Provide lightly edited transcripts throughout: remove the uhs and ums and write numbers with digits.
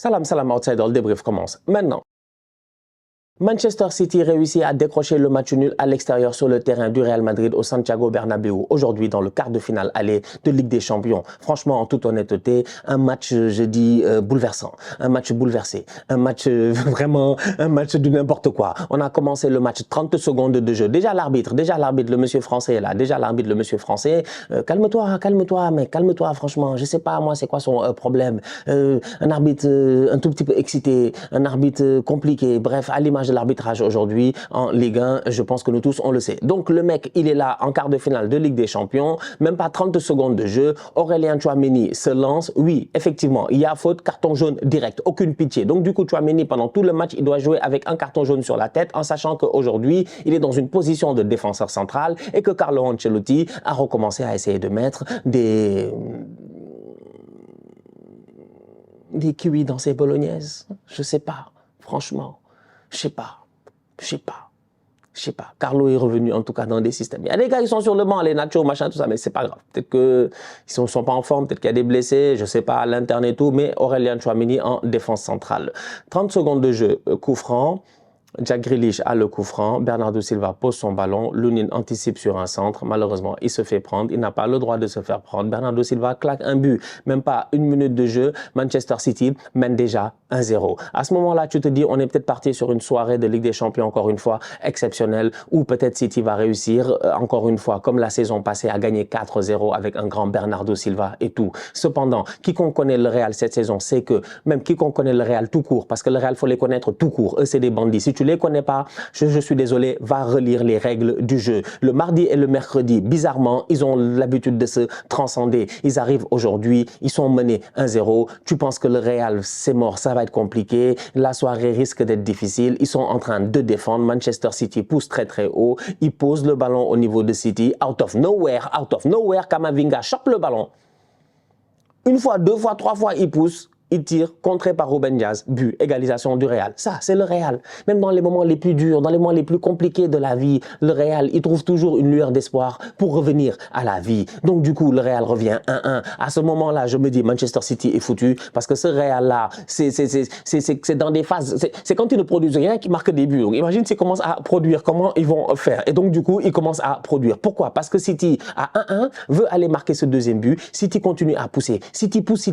Salam, salam, outsider, le débrief commence maintenant. Manchester City réussit à décrocher le match nul à l'extérieur sur le terrain du Real Madrid au Santiago Bernabéu. Aujourd'hui, dans le quart de finale aller de Ligue des Champions. Franchement, en toute honnêteté, un match, je dis, bouleversant. Un match bouleversé. Un match, vraiment, un match de n'importe quoi. On a commencé le match 30 secondes de jeu. Déjà l'arbitre, le monsieur français est là. Déjà l'arbitre, le monsieur français. Calme-toi, mais calme-toi, franchement. Je sais pas, moi, c'est quoi son problème. Un arbitre un tout petit peu excité. Un arbitre compliqué. Bref, à l'image de l'arbitrage aujourd'hui en Ligue 1, je pense que nous tous on le sait. Donc le mec, il est là en quart de finale de Ligue des Champions, même pas 30 secondes de jeu, Aurélien Tchouaméni se lance, oui, effectivement, il y a faute, carton jaune direct, aucune pitié. Donc du coup, Tchouaméni, pendant tout le match, il doit jouer avec un carton jaune sur la tête, en sachant qu'aujourd'hui, il est dans une position de défenseur central et que Carlo Ancelotti a recommencé à essayer de mettre des kiwis dans ses bolognaises. Je sais pas, franchement. Je sais pas. Carlo est revenu en tout cas dans des systèmes. Il y a des gars qui sont sur le banc, les Nacho, machin, tout ça, mais c'est pas grave. Peut-être qu'ils ne sont pas en forme, peut-être qu'il y a des blessés, je sais pas, à l'interne et tout, mais Aurélien Tchouaméni en défense centrale. 30 secondes de jeu, coup franc. Jack Grealish a le coup franc, Bernardo Silva pose son ballon, Lunin anticipe sur un centre, malheureusement il se fait prendre, il n'a pas le droit de se faire prendre, Bernardo Silva claque un but, même pas une minute de jeu, Manchester City mène déjà 1-0. À ce moment-là, tu te dis, on est peut-être parti sur une soirée de Ligue des Champions, encore une fois, exceptionnelle, où peut-être City va réussir, encore une fois, comme la saison passée, à gagner 4-0 avec un grand Bernardo Silva et tout. Cependant, quiconque connaît le Real cette saison sait que, même quiconque connaît le Real tout court, parce que le Real, faut les connaître tout court, eux c'est des bandits. Si tu les connais pas, je suis désolé, va relire les règles du jeu. Le mardi et le mercredi, bizarrement, ils ont l'habitude de se transcender. Ils arrivent aujourd'hui, ils sont menés 1-0. Tu penses que le Real, c'est mort, ça va être compliqué. La soirée risque d'être difficile. Ils sont en train de défendre. Manchester City pousse très très haut. Ils posent le ballon au niveau de City. Out of nowhere, Kamavinga chope le ballon. Une fois, deux fois, trois fois, il pousse. Il tire, contré par Ruben Dias, but, égalisation du Real. Ça, c'est le Real. Même dans les moments les plus durs, dans les moments les plus compliqués de la vie, le Real, il trouve toujours une lueur d'espoir pour revenir à la vie. Donc du coup, le Real revient 1-1. À ce moment-là, je me dis, Manchester City est foutu, parce que ce Real-là, c'est dans des phases, c'est quand ils ne produisent rien qui marque des buts. Donc imagine s'ils commencent à produire, comment ils vont faire. Et donc du coup, ils commencent à produire. Pourquoi? Parce que City, à 1-1, veut aller marquer ce deuxième but. City continue à pousser. City pousse.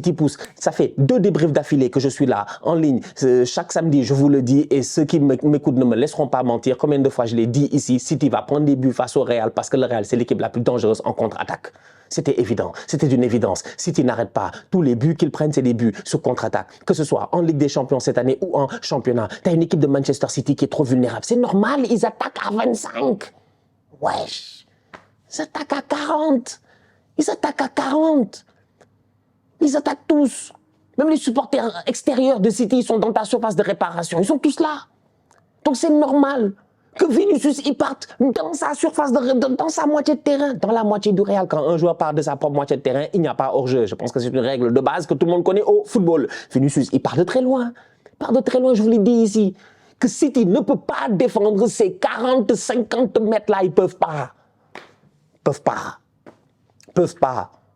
Ça fait deux débriefs d'affilée que je suis là, en ligne, chaque samedi, je vous le dis, et ceux qui m'écoutent ne me laisseront pas mentir. Combien de fois je l'ai dit ici, City va prendre des buts face au Real, parce que le Real, c'est l'équipe la plus dangereuse en contre-attaque. C'était évident, c'était une évidence. City n'arrête pas. Tous les buts qu'ils prennent, c'est des buts sur contre-attaque. Que ce soit en Ligue des Champions cette année ou en championnat. T'as une équipe de Manchester City qui est trop vulnérable. C'est normal, ils attaquent à 25. Wesh. Ils attaquent à 40. Ils attaquent tous. Même les supporters extérieurs de City, ils sont dans ta surface de réparation. Ils sont tous là. Donc c'est normal que Vinicius, il parte dans sa surface, dans sa moitié de terrain, dans la moitié du Real. Quand un joueur part de sa propre moitié de terrain, il n'y a pas hors-jeu. Je pense que c'est une règle de base que tout le monde connaît au football. Vinicius, il part de très loin. Je vous l'ai dit ici. Que City ne peut pas défendre ces 40, 50 mètres-là. Ils peuvent pas.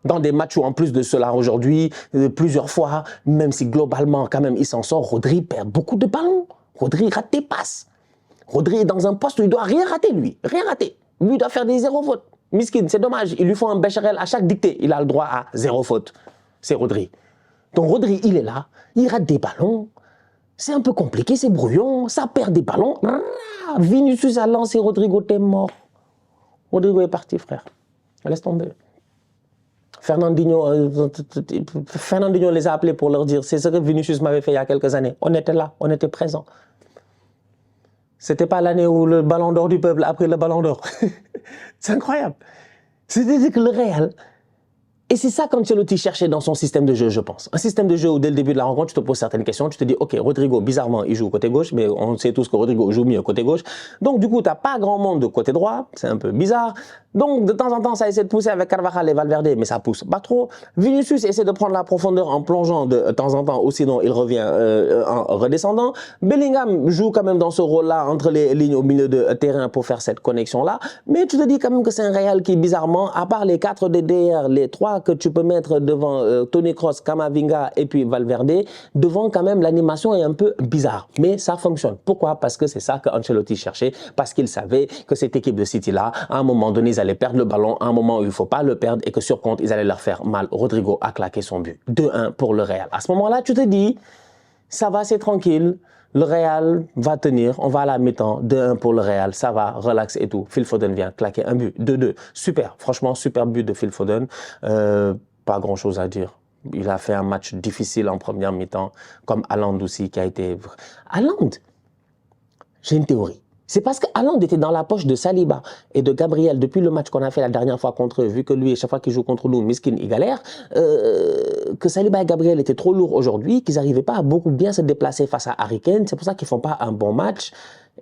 Dans des matchs où en plus de cela aujourd'hui, plusieurs fois, même si globalement quand même il s'en sort, Rodri perd beaucoup de ballons. Rodri rate des passes. Rodri est dans un poste où il doit rien rater lui, rien rater. Lui doit faire des zéro fautes. Miskin, c'est dommage, il lui faut un Becherel à chaque dictée, il a le droit à zéro faute. C'est Rodri. Donc Rodri, il est là, il rate des ballons. C'est un peu compliqué, c'est brouillon, ça perd des ballons. Vinicius a lancé Rodrigo, t'es mort. Rodrigo est parti, frère. Laisse tomber. Fernandinho les a appelés pour leur dire, c'est ce que Vinicius m'avait fait il y a quelques années. On était là, on était présents. C'était pas l'année où le ballon d'or du peuple a pris le ballon d'or. C'est incroyable. C'est-à-dire que le Real, et c'est ça qu'Ancelotti cherchait dans son système de jeu, je pense. Un système de jeu où dès le début de la rencontre, tu te poses certaines questions, tu te dis, ok, Rodrigo, bizarrement, il joue côté gauche, mais on sait tous que Rodrigo joue mieux côté gauche. Donc du coup, tu n'as pas grand monde de côté droit, c'est un peu bizarre. Donc de temps en temps, ça essaie de pousser avec Carvajal et Valverde, mais ça pousse pas trop. Vinicius essaie de prendre la profondeur en plongeant de temps en temps, ou sinon il revient en redescendant. Bellingham joue quand même dans ce rôle-là, entre les lignes au milieu de terrain pour faire cette connexion-là. Mais tu te dis quand même que c'est un Real qui, bizarrement, à part les 4 de derrière, les 3 que tu peux mettre devant Toni Kroos, Camavinga et puis Valverde, devant quand même l'animation est un peu bizarre. Mais ça fonctionne. Pourquoi? Parce que c'est ça que Ancelotti cherchait, parce qu'il savait que cette équipe de City-là, à un moment donné, ils allaient perdre le ballon, à un moment où il ne faut pas le perdre et que sur compte, ils allaient leur faire mal. Rodrigo a claqué son but. 2-1 pour le Real. À ce moment-là, tu te dis, ça va, c'est tranquille. Le Real va tenir, on va à la mi-temps, 2-1 pour le Real, ça va, relax et tout. Phil Foden vient claquer un but, 2-2. Super, franchement, super but de Phil Foden. Pas grand-chose à dire. Il a fait un match difficile en première mi-temps, comme Haaland aussi qui a été... Haaland, j'ai une théorie. C'est parce que Haaland était dans la poche de Saliba et de Gabriel depuis le match qu'on a fait la dernière fois contre eux, vu que lui, chaque fois qu'il joue contre nous, Miskin, il galère, que Saliba et Gabriel étaient trop lourds aujourd'hui, qu'ils n'arrivaient pas à beaucoup bien se déplacer face à Harry Kane. C'est pour ça qu'ils ne font pas un bon match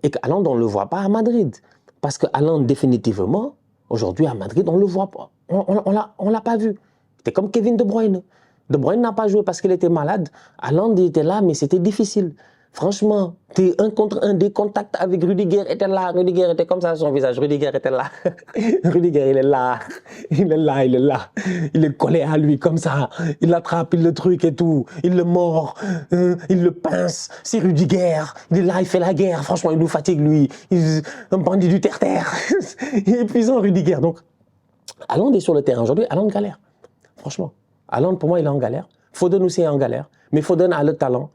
et qu'Haaland, on ne le voit pas à Madrid. Parce que Haaland, définitivement, aujourd'hui à Madrid, on ne le voit pas. On l'a pas vu. C'était comme Kevin De Bruyne. De Bruyne n'a pas joué parce qu'il était malade. Haaland, il était là, mais c'était difficile. Franchement, t'es un contre un, des contacts avec Rudiger était là. Rudiger était comme ça son visage. Rudiger était là. Rudiger, il est là. Il est là, il est là. Il est collé à lui comme ça. Il l'attrape, il le truc et tout. Il le mord. Il le pince. C'est Rudiger. Il est là, il fait la guerre. Franchement, il nous fatigue, lui. Il est un bandit du terre-terre. Il est épuisant, Rudiger. Donc, Haaland est sur le terrain aujourd'hui. Haaland galère. Franchement. Haaland, pour moi, il est en galère. Foden aussi est en galère. Mais Foden a le talent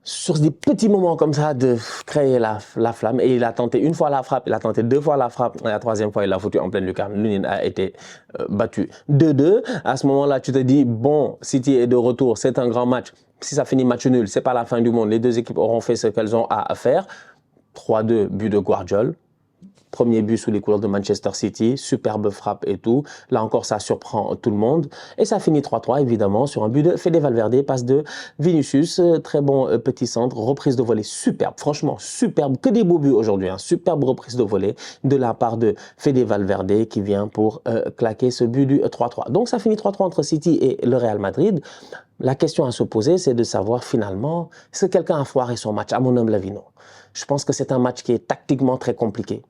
sur des petits moments comme ça de créer la flamme. Et il a tenté une fois la frappe, il a tenté deux fois la frappe, et la troisième fois il l'a foutu en pleine lucarne. L'une a été battu. 2-2, à ce moment-là tu te dis, bon, City est de retour, c'est un grand match. Si ça finit match nul, c'est pas la fin du monde. Les deux équipes auront fait ce qu'elles ont à faire. 3-2, but de Guardiola. Premier but sous les couleurs de Manchester City, superbe frappe et tout. Là encore, ça surprend tout le monde. Et ça finit 3-3, évidemment, sur un but de Fede Valverde, passe de Vinicius. Très bon petit centre, reprise de volée superbe. Franchement, superbe. Que des beaux buts aujourd'hui. Hein. Superbe reprise de volée de la part de Fede Valverde qui vient pour claquer ce but du 3-3. Donc, ça finit 3-3 entre City et le Real Madrid. La question à se poser, c'est de savoir finalement, est-ce que quelqu'un a foiré son match? À mon humble avis, non. Je pense que c'est un match qui est tactiquement très compliqué.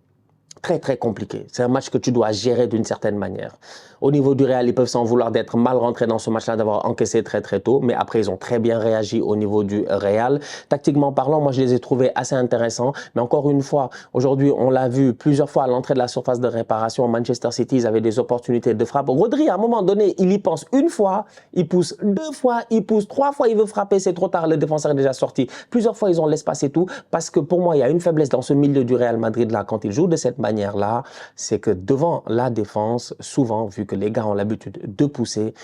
Très compliqué. C'est un match que tu dois gérer d'une certaine manière. Au niveau du Real, ils peuvent s'en vouloir d'être mal rentrés dans ce match-là, d'avoir encaissé très tôt, mais après ils ont très bien réagi au niveau du Real. Tactiquement parlant, moi je les ai trouvés assez intéressants, mais encore une fois, aujourd'hui on l'a vu plusieurs fois à l'entrée de la surface de réparation, Manchester City, ils avaient des opportunités de frappe. Rodri, à un moment donné, il y pense une fois, il pousse deux fois, il pousse trois fois, il veut frapper, c'est trop tard, le défenseur est déjà sorti. Plusieurs fois ils ont l'espace et tout, parce que pour moi il y a une faiblesse dans ce milieu du Real Madrid là, quand il joue de cette manière-là, c'est que devant la défense, souvent, vu que les gars ont l'habitude de pousser,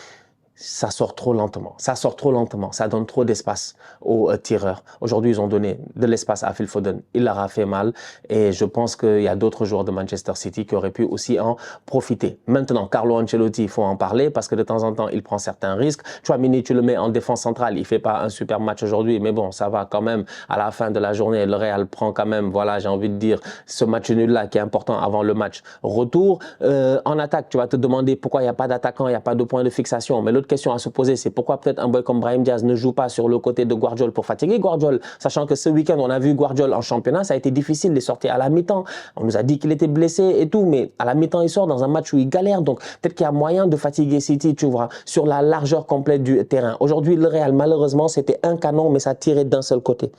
ça sort trop lentement. Ça sort trop lentement. Ça donne trop d'espace aux tireurs. Aujourd'hui, ils ont donné de l'espace à Phil Foden. Il leur a fait mal. Et je pense qu'il y a d'autres joueurs de Manchester City qui auraient pu aussi en profiter. Maintenant, Carlo Ancelotti, il faut en parler parce que de temps en temps, il prend certains risques. Tchouaméni, tu le mets en défense centrale. Il fait pas un super match aujourd'hui. Mais bon, ça va quand même. À la fin de la journée, le Real prend quand même, voilà, j'ai envie de dire, ce match nul-là qui est important avant le match retour. En attaque, tu vas te demander pourquoi il n'y a pas d'attaquant, il n'y a pas de point de fixation. Mais l'autre question à se poser, c'est pourquoi peut-être un boy comme Brahim Diaz ne joue pas sur le côté de Guardiola pour fatiguer Guardiola, sachant que ce week-end, on a vu Guardiola en championnat, ça a été difficile de sortir à la mi-temps. On nous a dit qu'il était blessé et tout, mais à la mi-temps, il sort dans un match où il galère. Donc, peut-être qu'il y a moyen de fatiguer City, tu vois, sur la largeur complète du terrain. Aujourd'hui, le Real, malheureusement, c'était un canon, mais ça tirait d'un seul côté.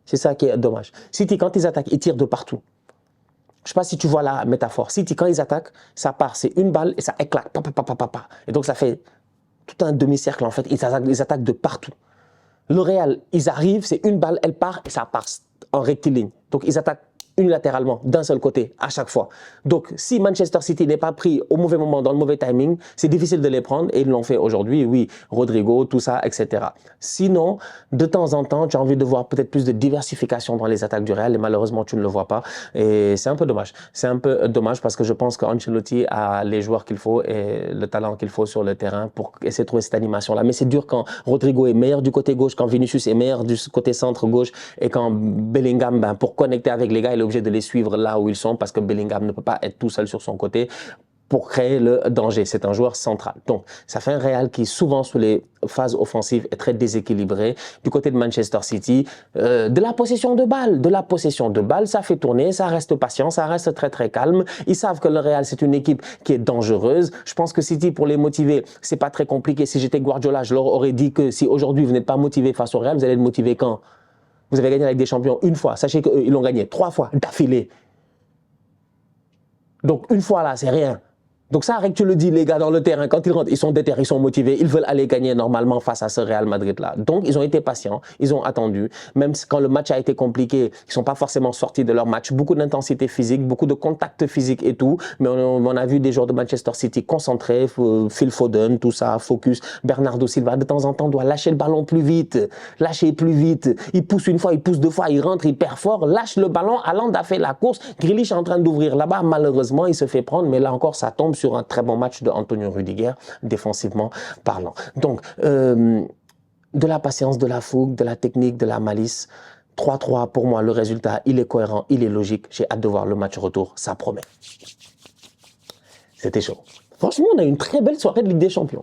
C'est ça qui est dommage. City, quand ils attaquent, ils tirent de partout. Je ne sais pas si tu vois la métaphore. City, quand ils attaquent, ça part, c'est une balle et ça éclate. Et donc, ça fait tout un demi-cercle en fait, ils attaquent de partout. Le Real, ils arrivent, c'est une balle, elle part et ça part en rectiligne. Donc ils attaquent unilatéralement, d'un seul côté, à chaque fois. Donc, si Manchester City n'est pas pris au mauvais moment, dans le mauvais timing, c'est difficile de les prendre et ils l'ont fait aujourd'hui, oui, Rodrigo, tout ça, etc. Sinon, de temps en temps, tu as envie de voir peut-être plus de diversification dans les attaques du Real et malheureusement, tu ne le vois pas et c'est un peu dommage. C'est un peu dommage parce que je pense qu'Ancelotti a les joueurs qu'il faut et le talent qu'il faut sur le terrain pour essayer de trouver cette animation-là. Mais c'est dur quand Rodrigo est meilleur du côté gauche, quand Vinicius est meilleur du côté centre gauche et quand Bellingham, ben, pour connecter avec les gars, il est obligé de les suivre là où ils sont parce que Bellingham ne peut pas être tout seul sur son côté. pour créer le danger. C'est un joueur central. Donc, ça fait un Real qui, souvent, sur les phases offensives, est très déséquilibré. Du côté de Manchester City, de la possession de balle, ça fait tourner, ça reste patient, ça reste très, très calme. Ils savent que le Real, c'est une équipe qui est dangereuse. Je pense que City, pour les motiver, c'est pas très compliqué. Si j'étais Guardiola, je leur aurais dit que si aujourd'hui, vous n'êtes pas motivé face au Real, vous allez le motiver quand? Vous avez gagné avec des champions une fois. Sachez qu'ils l'ont gagné 3 fois d'affilée. Donc, une fois là, c'est rien. Donc ça, Rick, tu le dis, les gars dans le terrain, quand ils rentrent, ils sont déterrés, ils sont motivés, ils veulent aller gagner normalement face à ce Real Madrid-là. Donc, ils ont été patients, ils ont attendu. Même quand le match a été compliqué, ils ne sont pas forcément sortis de leur match. Beaucoup d'intensité physique, beaucoup de contact physique et tout. Mais on a vu des joueurs de Manchester City concentrés, Phil Foden, tout ça, focus. Bernardo Silva, de temps en temps, doit lâcher le ballon plus vite. Lâcher plus vite. Il pousse une fois, il pousse 2 fois, il rentre, il perd fort, lâche le ballon. Haaland a fait la course. Grealish est en train d'ouvrir là-bas. Malheureusement, il se fait prendre. Mais là encore, ça tombe sur un très bon match de Antonio Rudiger, défensivement parlant. Donc, de la patience, de la fougue, de la technique, de la malice. 3-3, pour moi, le résultat, il est cohérent, il est logique. J'ai hâte de voir le match retour, ça promet. C'était chaud. Franchement, on a eu une très belle soirée de Ligue des Champions.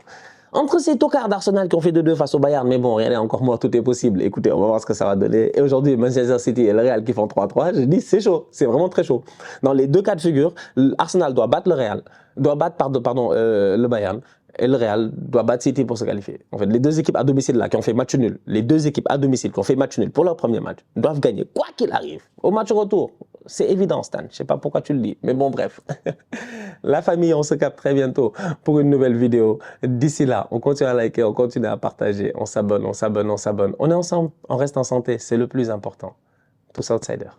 Entre ces tocards d'Arsenal qui ont fait 2-2 face au Bayern, mais bon, rien n'est encore mort, tout est possible. Écoutez, on va voir ce que ça va donner. Et aujourd'hui, Manchester City et le Real qui font 3-3, je dis c'est chaud, c'est vraiment très chaud. Dans les 2 cas de figure, Arsenal doit battre le Real, doit battre le Bayern, et le Real doit battre City pour se qualifier. En fait, les 2 équipes à domicile là qui ont fait match nul, les 2 équipes à domicile qui ont fait match nul pour leur premier match, doivent gagner, quoi qu'il arrive, au match retour. C'est évident, Stan. Je ne sais pas pourquoi tu le dis, mais bon, bref. La famille, on se capte très bientôt pour une nouvelle vidéo. D'ici là, on continue à liker, on continue à partager, on s'abonne, on s'abonne, on s'abonne. On est ensemble, on reste en santé, c'est le plus important. Tous outsiders.